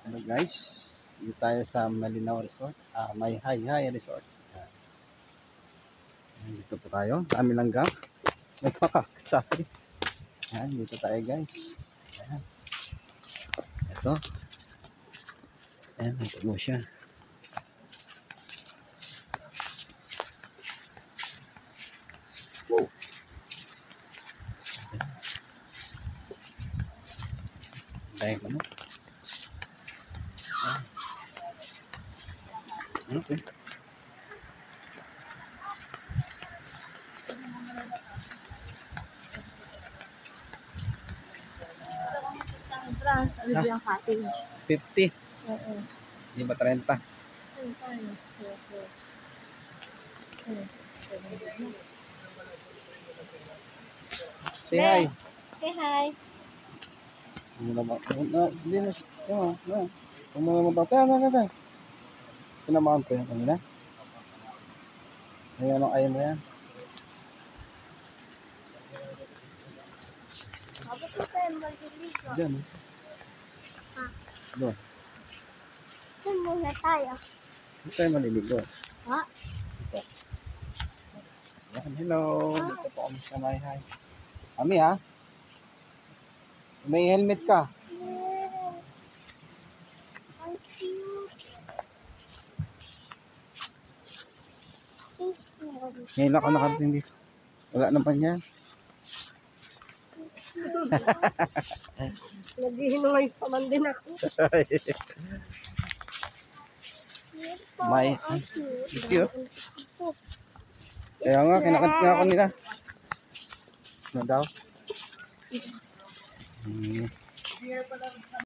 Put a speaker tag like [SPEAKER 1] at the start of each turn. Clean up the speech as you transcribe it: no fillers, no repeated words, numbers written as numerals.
[SPEAKER 1] Hello guys, dito tayo sa Malinaw Resort, may Hi Resort. Dito po tayo, kami langgam, nagpakakasabi. Dito tayo guys. Ayan. Ito. Ayan, ito mo siya. Wow. Dahil ano? Okay.
[SPEAKER 2] Ano yung cutting?
[SPEAKER 1] 50.
[SPEAKER 2] Oo.
[SPEAKER 1] Hindi ba 30? Say hi.
[SPEAKER 2] Say hi.
[SPEAKER 1] Hindi na ba? Hindi na. Kung mga mabata. Tinamaan ko yan kanina. Ayaw mo yan.
[SPEAKER 2] Bakit ko tayo maliligo?
[SPEAKER 1] Diyan.
[SPEAKER 2] Ha?
[SPEAKER 1] Doon.
[SPEAKER 2] Saan muna tayo?
[SPEAKER 1] Hindi tayo maliligo.
[SPEAKER 2] Ha?
[SPEAKER 1] Ito. Yan, hello. Dito po kami sa may hi. Kami ha? May helmet ka.
[SPEAKER 2] Yeah. Ang cute.
[SPEAKER 1] Ngayon ako nakarating dito. Wala naman yan.
[SPEAKER 2] Naghihinungay pa man din ako.
[SPEAKER 1] May cute. Kaya nga, kinakit nga ako nila. Ano daw?